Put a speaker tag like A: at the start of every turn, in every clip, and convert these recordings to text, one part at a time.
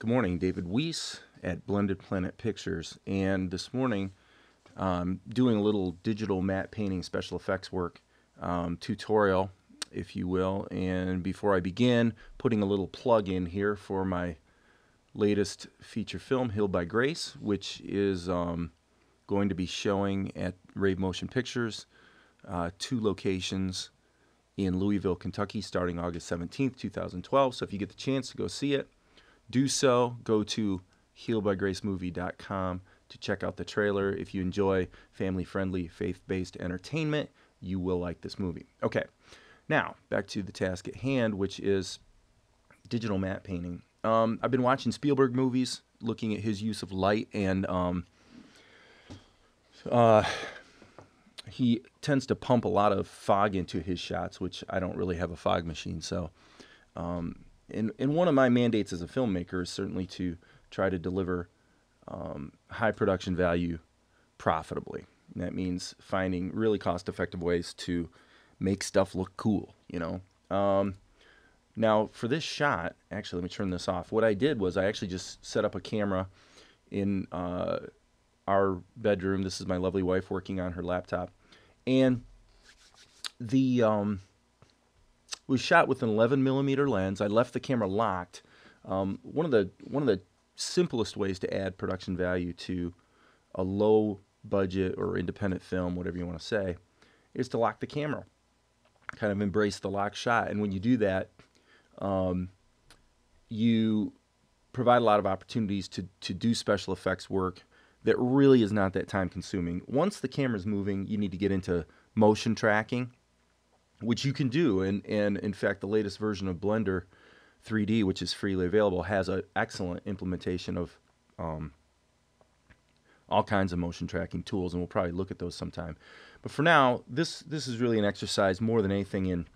A: Good morning, David Weiss at Blended Planet Pictures. And this morning, doing a little digital matte painting special effects work tutorial, if you will. And before I begin, putting a little plug in here for my latest feature film, Healed by Grace, which is going to be showing at Rave Motion Pictures, 2 locations in Louisville, Kentucky, starting August 17th, 2012. So if you get the chance to go see it, do so. Go to healbygracemovie.com to check out the trailer. If you enjoy family-friendly, faith-based entertainment, you will like this movie. Okay, now back to the task at hand, which is digital matte painting. I've been watching Spielberg movies, looking at his use of light, and he tends to pump a lot of fog into his shots, which I don't really have a fog machine, so and one of my mandates as a filmmaker is certainly to try to deliver high production value profitably. And that means finding really cost-effective ways to make stuff look cool, you know. Now, for this shot, actually, let me turn this off. What I did was I actually just set up a camera in our bedroom. This is my lovely wife working on her laptop. And the was shot with an 11mm lens. I left the camera locked. One of the simplest ways to add production value to a low budget or independent film, whatever you want to say, is to lock the camera. Kind of embrace the lock shot. And when you do that, you provide a lot of opportunities to do special effects work that really is not that time consuming. Once the camera's moving, you need to get into motion tracking, which you can do, and in fact the latest version of Blender 3D, which is freely available, has an excellent implementation of all kinds of motion tracking tools, and we'll probably look at those sometime. But for now, this is really an exercise more than anything in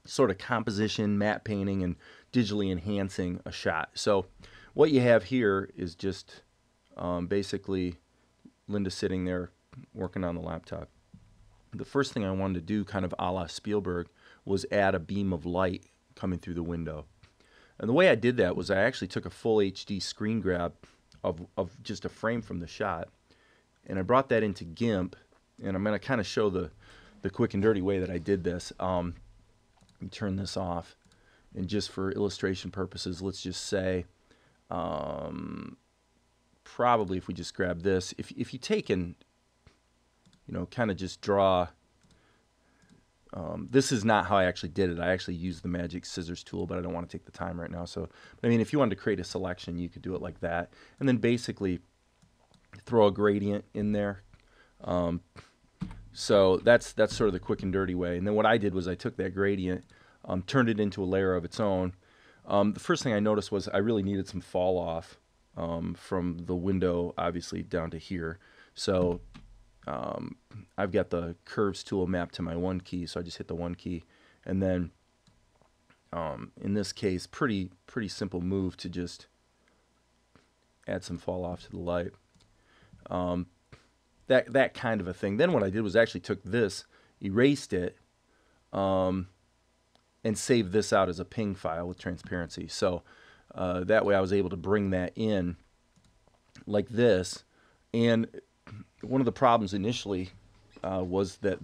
A: sort of composition, matte painting, and digitally enhancing a shot. So what you have here is just basically Linda sitting there working on the laptop. The first thing I wanted to do, kind of a la Spielberg, was add a beam of light coming through the window. And the way I did that was I actually took a full HD screen grab of just a frame from the shot, and I brought that into GIMP, and I'm going to kind of show the quick and dirty way that I did this. Let me turn this off, and just for illustration purposes, let's just say, probably if we just grab this, if you take and kind of just draw. This is not how I actually did it. I actually used the magic scissors tool, but I don't want to take the time right now. So, I mean, if you wanted to create a selection, you could do it like that, and then basically throw a gradient in there. So that's sort of the quick and dirty way. And then what I did was I took that gradient, turned it into a layer of its own. The first thing I noticed was I really needed some fall off from the window, obviously, down to here. So I've got the curves tool mapped to my 1 key, so I just hit the 1 key, and then in this case, pretty simple move to just add some fall off to the light. That kind of a thing. Then what I did was actually took this, erased it, and saved this out as a ping file with transparency. So that way I was able to bring that in like this. And one of the problems initially was that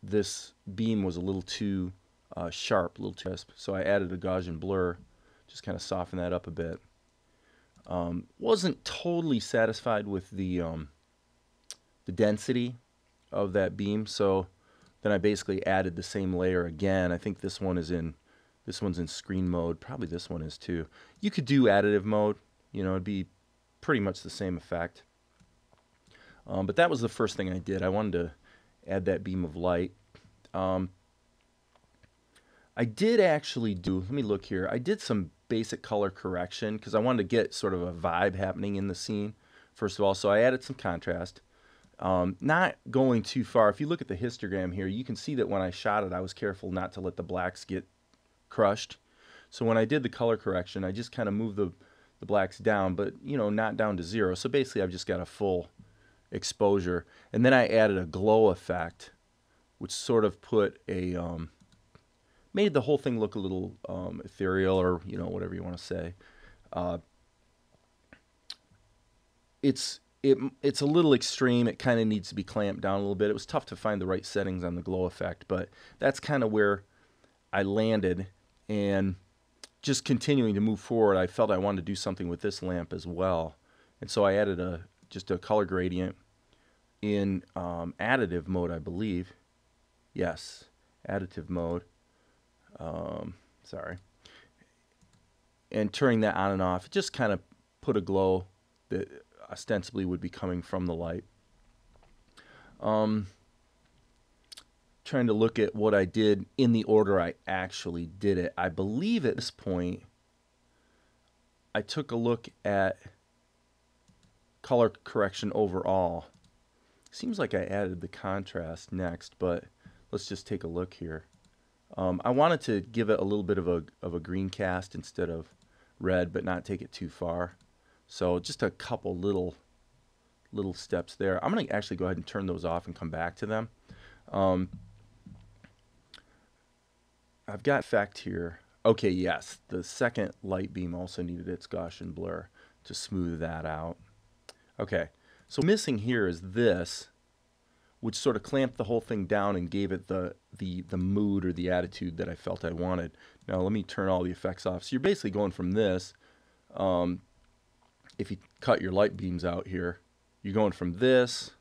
A: this beam was a little too sharp, a little too crisp. So I added a Gaussian blur, just kind of soften that up a bit. Wasn't totally satisfied with the density of that beam, so then I basically added the same layer again. I think this one's in screen mode. Probably this one is too. You could do additive mode. It'd be pretty much the same effect. But that was the first thing I did. I wanted to add that beam of light. I did actually do, let me look here, I did some basic color correction because I wanted to get sort of a vibe happening in the scene, first of all. So I added some contrast. Not going too far. If you look at the histogram here, you can see that when I shot it, I was careful not to let the blacks get crushed. So when I did the color correction, I just kind of moved the blacks down, but not down to 0. So basically I've just got a full exposure, and then I added a glow effect, which sort of put a made the whole thing look a little ethereal, or whatever you want to say. Uh, it's a little extreme. It kind of needs to be clamped down a little bit. It was tough to find the right settings on the glow effect, but that's kind of where I landed. And just continuing to move forward, I felt I wanted to do something with this lamp as well. And so I added just a color gradient in additive mode, I believe. Yes, additive mode. Sorry. And turning that on and off, it just kind of put a glow that ostensibly would be coming from the light. Trying to look at what I did in the order I actually did it. I believe at this point I took a look at color correction overall. Seems like I added the contrast next, but let's just take a look here. I wanted to give it a little bit of a green cast instead of red, but not take it too far. So just a couple little steps there. I'm going to actually go ahead and turn those off and come back to them. I've got effect here. Okay, yes, the second light beam also needed its Gaussian blur to smooth that out. Okay, so missing here is this, which sort of clamped the whole thing down and gave it the mood or the attitude that I felt I wanted. Now let me turn all the effects off. So you're basically going from this, if you cut your light beams out here, you're going from this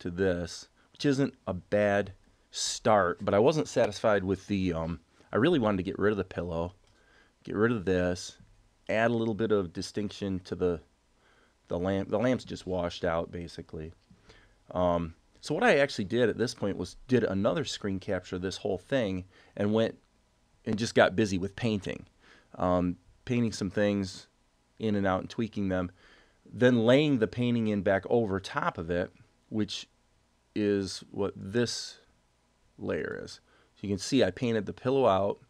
A: to this, which isn't a bad start, but I wasn't satisfied with the, I really wanted to get rid of the pillow, get rid of this, add a little bit of distinction to the lamp. The lamp's just washed out, basically. So what I actually did at this point was did another screen capture of this whole thing and went and just got busy with painting. Painting some things in and out and tweaking them, then laying the painting in back over top of it, which is what this layer is. So you can see I painted the pillow out,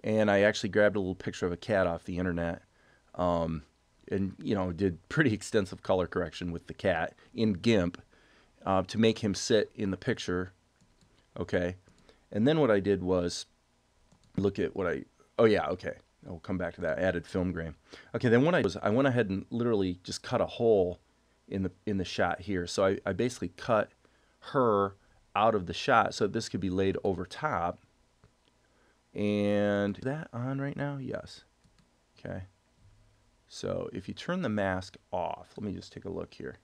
A: and I actually grabbed a little picture of a cat off the internet, and did pretty extensive color correction with the cat in GIMP to make him sit in the picture. Okay, and then what I did was look at what I'll come back to that. I added film grain. Okay, then what I went ahead and literally just cut a hole in the shot here. So I basically cut her out of the shot so this could be laid over top. And is that on right now? Yes. Okay. So if you turn the mask off, let me just take a look here.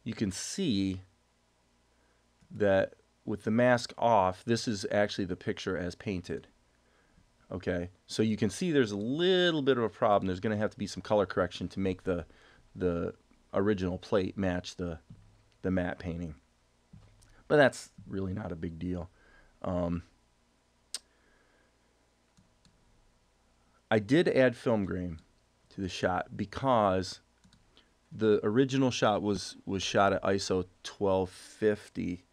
A: You can see that with the mask off, this is actually the picture as painted. Okay, so you can see there's a little bit of a problem. There's going to have to be some color correction to make the original plate match the matte painting. But that's really not a big deal. I did add film grain to the shot because the original shot was shot at ISO 1250,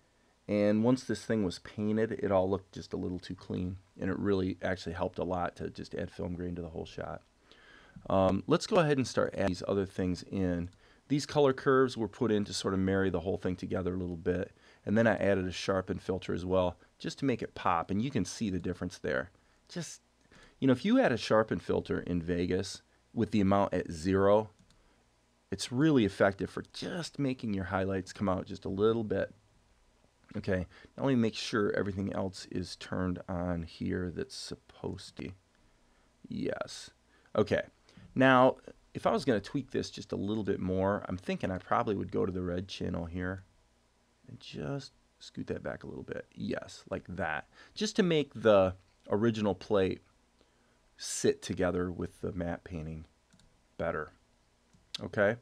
A: and once this thing was painted, it all looked just a little too clean, and it really actually helped a lot to just add film grain to the whole shot. Let's go ahead and start adding these other things in. These color curves were put in to sort of marry the whole thing together a little bit, and then I added a sharpen filter as well just to make it pop, and you can see the difference there. Just, if you add a sharpen filter in Vegas with the amount at 0, it's really effective for just making your highlights come out just a little bit. Okay, now let me make sure everything else is turned on here that's supposed to. Yes. Okay, now if I was going to tweak this just a little bit more, I'm thinking I probably would go to the red channel here and just scoot that back a little bit. Yes, like that. Just to make the original plate sit together with the matte painting better. Okay,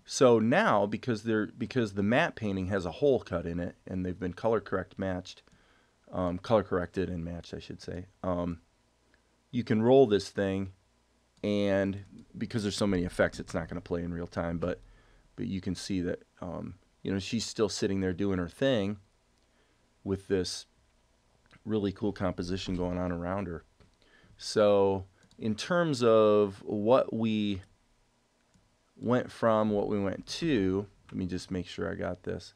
A: so now because the matte painting has a hole cut in it and they've been color corrected and matched, I should say, you can roll this thing, and because there's so many effects, it's not going to play in real time, but you can see that she's still sitting there doing her thing with this really cool composition going on around her. So in terms of what we went from, what we went to, let me just make sure I got this.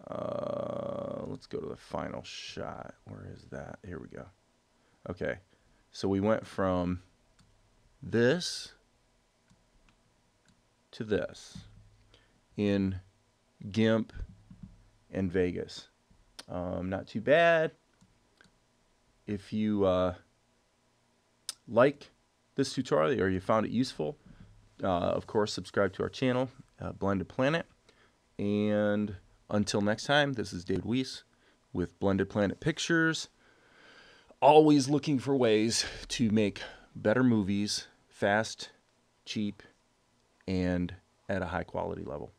A: Let's go to the final shot. Where is that? Here we go. Okay, So we went from this to this in GIMP and Vegas. Not too bad. If you like this tutorial or you found it useful, of course, subscribe to our channel, Blended Planet. And until next time, this is David Weiss with Blended Planet Pictures. Always looking for ways to make better movies fast, cheap, and at a high quality level.